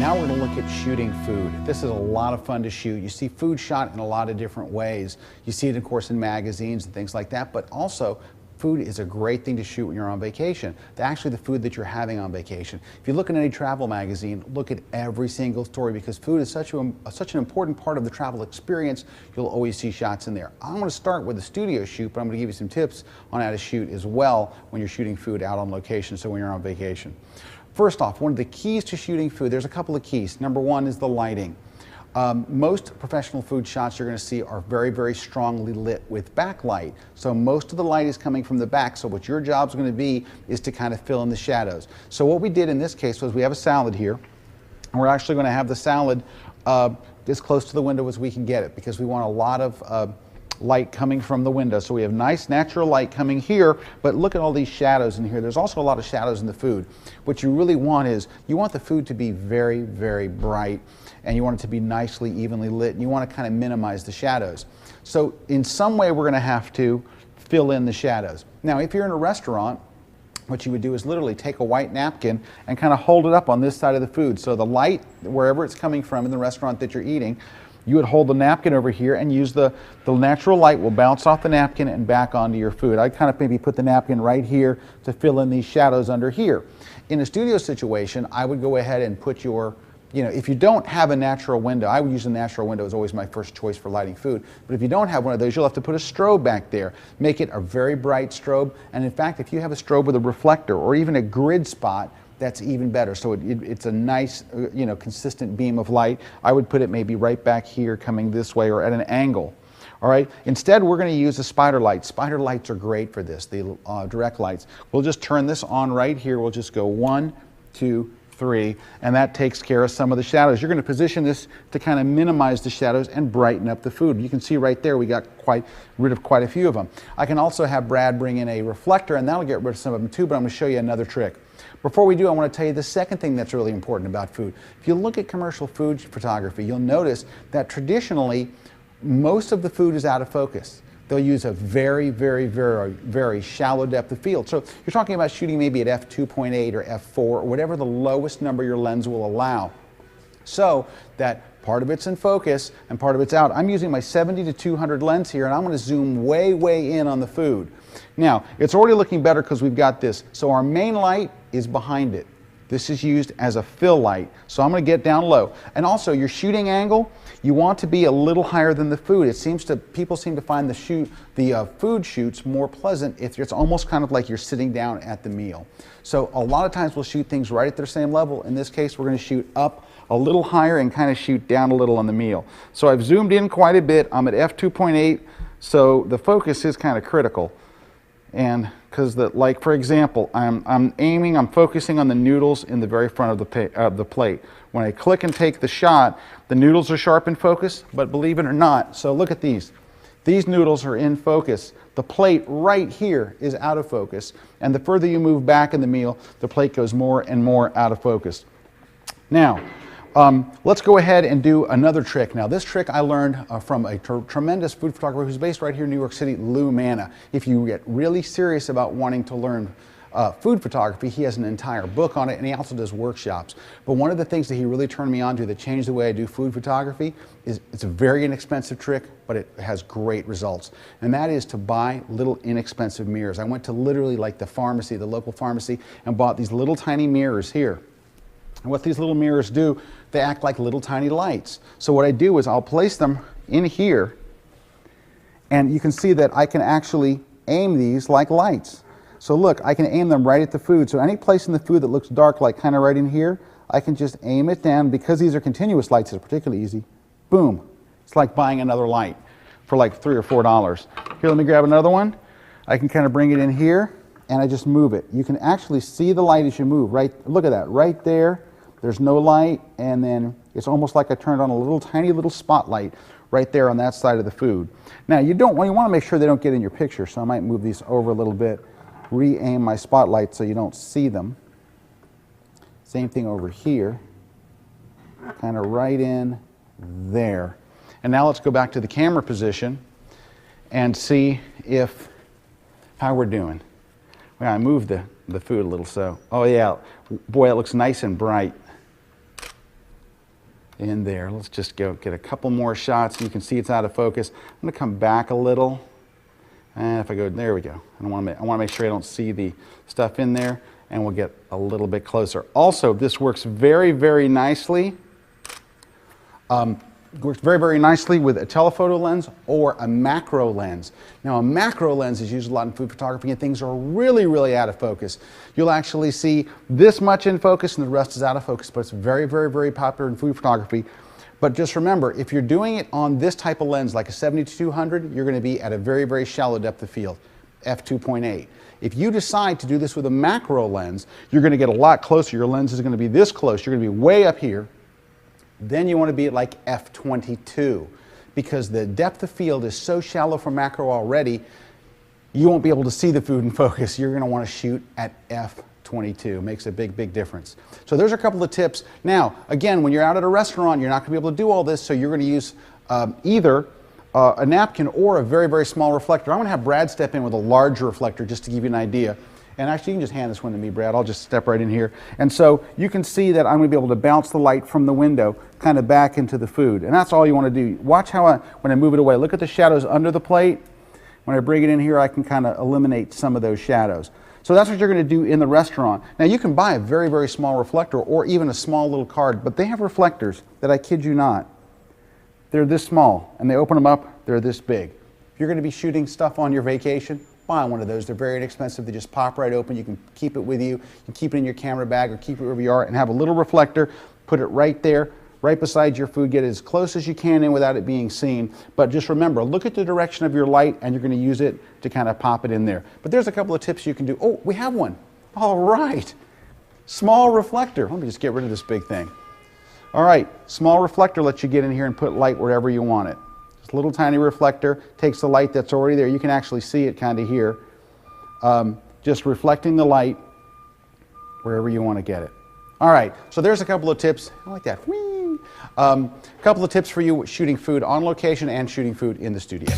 Now we're going to look at shooting food. This is a lot of fun to shoot. You see food shot in a lot of different ways. You see it, of course, in magazines and things like that, but also food is a great thing to shoot when you're on vacation. Actually, the food that you're having on vacation. If you look at any travel magazine, look at every single story, because food is such an important part of the travel experience. You'll always see shots in there. I'm going to start with a studio shoot, but I'm going to give you some tips on how to shoot as well when you're shooting food out on location, so when you're on vacation. First off, one of the keys to shooting food, there's a couple of keys. Number one is the lighting. Most professional food shots you're going to see are very, very strongly lit with backlight. So most of the light is coming from the back. So what your job's going to be is to kind of fill in the shadows. So what we did in this case was we have a salad here. And we're actually going to have the salad as close to the window as we can get it, because we want a lot of light coming from the window. So we have nice natural light coming here, but look at all these shadows in here. There's also a lot of shadows in the food. What you really want is, you want the food to be very, very bright, and you want it to be nicely, evenly lit, and you want to kind of minimize the shadows. So in some way, we're going to have to fill in the shadows. Now, if you're in a restaurant, what you would do is literally take a white napkin and kind of hold it up on this side of the food. So the light, wherever it's coming from in the restaurant that you're eating, you would hold the napkin over here and use the natural light will bounce off the napkin and back onto your food. I'd kind of maybe put the napkin right here to fill in these shadows under here. In a studio situation, I would go ahead and put your, if you don't have a natural window, I would use a natural window as always my first choice for lighting food. But if you don't have one of those, you'll have to put a strobe back there. Make it a very bright strobe. And in fact, if you have a strobe with a reflector or even a grid spot, that's even better. So it's a nice, consistent beam of light. I would put it maybe right back here coming this way or at an angle. All right. Instead, we're going to use a spider light. Spider lights are great for this, the direct lights. We'll just turn this on right here. We'll just go 1, 2, 3, and that takes care of some of the shadows. You're going to position this to kind of minimize the shadows and brighten up the food. You can see right there we got rid of quite a few of them. I can also have Brad bring in a reflector, and that'll get rid of some of them too, but I'm going to show you another trick. Before we do, I want to tell you the second thing that's really important about food. If you look at commercial food photography, you'll notice that traditionally most of the food is out of focus. They'll use a very, very, very, very shallow depth of field. So you're talking about shooting maybe at f2.8 or f4 or whatever the lowest number your lens will allow, so that part of it's in focus and part of it's out. I'm using my 70 to 200 lens here, and I'm going to zoom way, way in on the food. Now, it's already looking better because we've got this. So our main light is behind it. This is used as a fill light. So I'm going to get down low. And also, your shooting angle, you want to be a little higher than the food. People seem to find the food shoots more pleasant if it's almost kind of like you're sitting down at the meal. So a lot of times we'll shoot things right at their same level. In this case, we're going to shoot up a little higher and kind of shoot down a little on the meal. So I've zoomed in quite a bit. I'm at f2.8, so the focus is kind of critical. And because, like for example, I'm focusing on the noodles in the very front of the plate. When I click and take the shot, the noodles are sharp in focus, but believe it or not, so look at these. These noodles are in focus. The plate right here is out of focus. And the further you move back in the meal, the plate goes more and more out of focus. Now, let's go ahead and do another trick. Now, this trick I learned from a tremendous food photographer who's based right here in New York City, Lou Manna. If you get really serious about wanting to learn food photography, he has an entire book on it, and he also does workshops. But one of the things that he really turned me on to that changed the way I do food photography is it's a very inexpensive trick, but it has great results. And that is to buy little inexpensive mirrors. I went to literally like the pharmacy, the local pharmacy, and bought these little tiny mirrors here. And what these little mirrors do, they act like little tiny lights. So what I do is I'll place them in here, and you can see that I can actually aim these like lights. So look, I can aim them right at the food. So any place in the food that looks dark, like kind of right in here, I can just aim it down. Because these are continuous lights, it's particularly easy. Boom. It's like buying another light for like $3 or $4. Here, let me grab another one. I can kind of bring it in here, and I just move it. You can actually see the light as you move. Right, look at that, right there. There's no light, and then it's almost like I turned on a little tiny little spotlight right there on that side of the food. Now, you want to make sure they don't get in your picture, so I might move these over a little bit, re-aim my spotlight so you don't see them. Same thing over here, kind of right in there. And now let's go back to the camera position and see how we're doing. Well, I moved the food a little, so, oh yeah, boy, it looks nice and bright. in there. Let's just go get a couple more shots. You can see it's out of focus. I'm going to come back a little. And if I go, there we go. I want to make sure I don't see the stuff in there, and we'll get a little bit closer. Also, this works very, very nicely. Works very, very nicely with a telephoto lens or a macro lens. Now, a macro lens is used a lot in food photography, and things are really, really out of focus. You'll actually see this much in focus and the rest is out of focus, but it's very, very, very popular in food photography. But just remember, if you're doing it on this type of lens, like a 70-200, you're going to be at a very, very shallow depth of field, f2.8. If you decide to do this with a macro lens, you're going to get a lot closer. Your lens is going to be this close. You're going to be way up here. Then you want to be at like f22, because the depth of field is so shallow for macro already, you won't be able to see the food in focus. You're going to want to shoot at f22. Makes a big, big difference. So there's a couple of tips. Now, again, when you're out at a restaurant, you're not going to be able to do all this, so you're going to use either a napkin or a very, very small reflector. I'm going to have Brad step in with a larger reflector just to give you an idea. And actually, you can just hand this one to me, Brad. I'll just step right in here. And so you can see that I'm going to be able to bounce the light from the window kind of back into the food. And that's all you want to do. Watch how when I move it away, look at the shadows under the plate. When I bring it in here, I can kind of eliminate some of those shadows. So that's what you're going to do in the restaurant. Now, you can buy a very, very small reflector or even a small little card, but they have reflectors that, I kid you not, they're this small, and they open them up, they're this big. If you're going to be shooting stuff on your vacation, buy one of those. They're very inexpensive. They just pop right open. You can keep it with you. You can keep it in your camera bag or keep it wherever you are and have a little reflector. Put it right there, right beside your food. Get it as close as you can in without it being seen. But just remember, look at the direction of your light, and you're going to use it to kind of pop it in there. But there's a couple of tips you can do. Oh, we have one. All right. Small reflector. Let me just get rid of this big thing. All right. Small reflector lets you get in here and put light wherever you want it. Little tiny reflector takes the light that's already there. You can actually see it kind of here. Just reflecting the light wherever you want to get it. All right, so there's a couple of tips. I like that. A couple of tips for you shooting food on location and shooting food in the studio.